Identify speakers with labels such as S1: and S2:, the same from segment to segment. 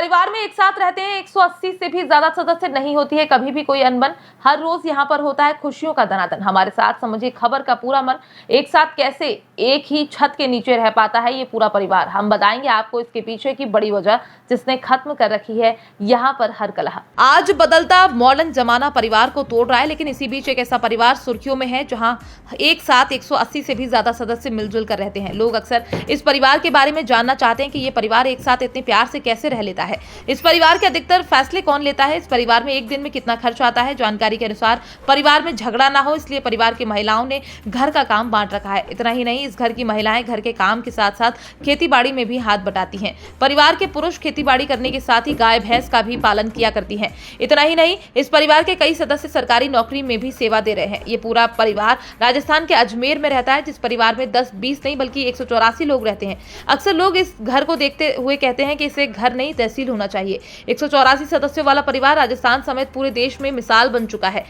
S1: परिवार में एक साथ रहते हैं 180 से भी ज्यादा सदस्य, नहीं होती है कभी भी कोई अनबन। हर रोज यहाँ पर होता है खुशियों का धनाधन। हमारे साथ समझिए खबर का पूरा मन। एक साथ कैसे एक ही छत के नीचे रह पाता है ये पूरा परिवार, हम बताएंगे आपको इसके पीछे की बड़ी वजह जिसने खत्म कर रखी है यहाँ पर हर कलह। आज बदलता मॉडर्न जमाना परिवार को तोड़ रहा है, लेकिन इसी बीच एक ऐसा परिवार सुर्खियों में है जहाँ एक साथ 180 से भी ज्यादा सदस्य मिलजुल कर रहते हैं। लोग अक्सर इस परिवार के बारे में जानना चाहते हैं कि ये परिवार एक साथ इतने प्यार से कैसे रह लेता है। इस परिवार के अधिकतर फैसले कौन लेता है, इस परिवार में एक दिन में कितना खर्च आता है। जानकारी के अनुसार परिवार में झगड़ा ना हो इसलिए परिवार की महिलाओं ने घर का काम बांट रखा है। इतना ही नहीं, इस घर की महिलाएं घर के काम के साथ साथ खेतीबाड़ी में भी हाथ बटाती हैं। परिवार के पुरुष खेतीबाड़ी करने के साथ ही गाय भैंस का भी पालन किया करती हैं। इतना ही नहीं, इस परिवार के कई सदस्य सरकारी नौकरी में भी सेवा दे रहे हैं। ये पूरा परिवार राजस्थान के अजमेर में रहता है, जिस परिवार में 10-20 नहीं बल्कि 184 लोग रहते हैं। अक्सर लोग इस घर को देखते हुए कहते हैं कि इसे घर नहीं तहसील होना चाहिए। 184 सदस्यों वाला परिवार राजस्थान समेत पूरे देश में मिसाल बन चुका है।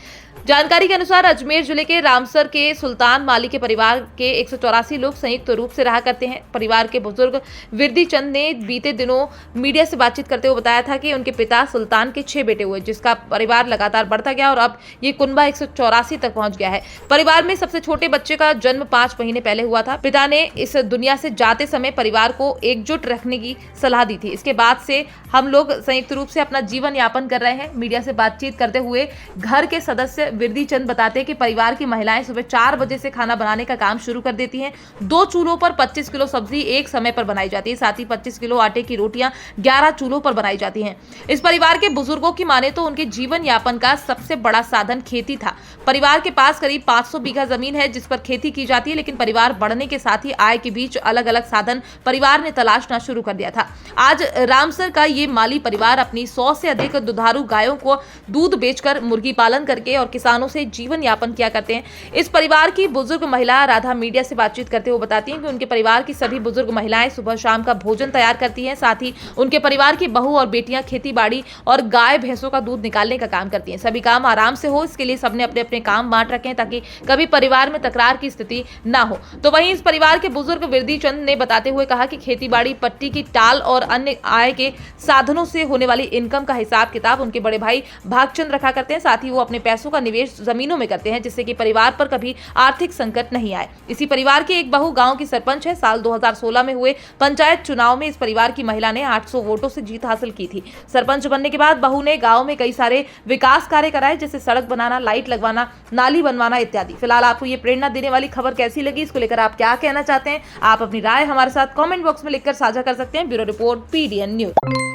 S1: जानकारी के अनुसार अजमेर जिले के रामसर के सुल्तान माली के परिवार के 184 लोग संयुक्त रूप से रहा करते हैं। परिवार के बुजुर्ग विरदी चंद ने बीते दिनों मीडिया से बातचीत करते हुए बताया था कि उनके पिता सुल्तान के 6 बेटे हुए, जिसका परिवार लगातार बढ़ता गया और अब ये कुनबा 184 तक पहुंच गया है। परिवार में सबसे छोटे बच्चे का जन्म 5 महीने पहले हुआ था। पिता ने इस दुनिया से जाते समय परिवार को एकजुट रखने की सलाह दी थी। इसके बाद से हम लोग संयुक्त रूप से अपना जीवन यापन कर रहे हैं। मीडिया से बातचीत करते हुए घर के सदस्य विरदी चंद बताते हैं कि परिवार की महिलाएं सुबह 4 बजे से खाना बनाने का काम शुरू कर देती हैं। 2 चूल्हों पर 25 किलो सब्जी एक समय पर बनाई जाती है, साथ ही 25 किलो आटे की रोटियां 11 चूल्हों पर बनाई जाती हैं। इस परिवार के बुजुर्गों की माने तो उनके जीवन यापन का सबसे बड़ा साधन खेती था। परिवार के पास करीब 500 बीघा जमीन है जिस पर खेती की जाती है, लेकिन परिवार बढ़ने के साथ ही आय के बीच अलग अलग साधन परिवार ने तलाशना शुरू कर दिया था। आज रामसर का ये माली परिवार अपनी 100 से अधिक दुधारू गायों को दूध बेचकर मुर्गी पालन करके और किसानों से जीवन यापन किया करते हैं। इस परिवार की बुजुर्ग महिला राधा मीडिया से बातचीत करते हुए बताती हैं कि उनके परिवार की सभी बुजुर्ग महिलाएं सुबह शाम का भोजन तैयार करती हैं। साथ ही उनके परिवार की बहू और बेटियां खेती-बाड़ी और गाय भैंसों का दूध निकालने का काम करती हैं। सभी काम आराम से हो इसके लिए सबने अपने अपने काम बांट रखे हैं ताकि कभी परिवार में तकरार की स्थिति ना हो। तो वहीं इस परिवार के बुजुर्ग विरदी चंद ने बताते हुए कहा कि खेती-बाड़ी, पट्टी की टाल और अन्य आय के साधनों से होने वाली इनकम का हिसाब किताब उनके बड़े भाई भागचंद रखा करते हैं। साथ ही वो अपने पैसों का निवेश जमीनों में करते हैं जिससे कि परिवार पर कभी आर्थिक संकट नहीं आए। इसी परिवार की एक बहू गांव की सरपंच है। साल 2016 में हुए पंचायत चुनाव में इस परिवार की महिला ने 800 वोटों से जीत हासिल की थी। सरपंच बनने के बाद बहू ने गांव में कई सारे विकास कार्य कराए, जैसे सड़क बनाना, लाइट लगवाना, नाली बनवाना इत्यादि। फिलहाल आपको ये प्रेरणा देने वाली खबर कैसी लगी, इसको लेकर आप क्या कहना चाहते हैं? आप अपनी राय हमारे साथ कमेंट बॉक्स में लिखकर साझा कर सकते हैं। Bureau report, PDN news.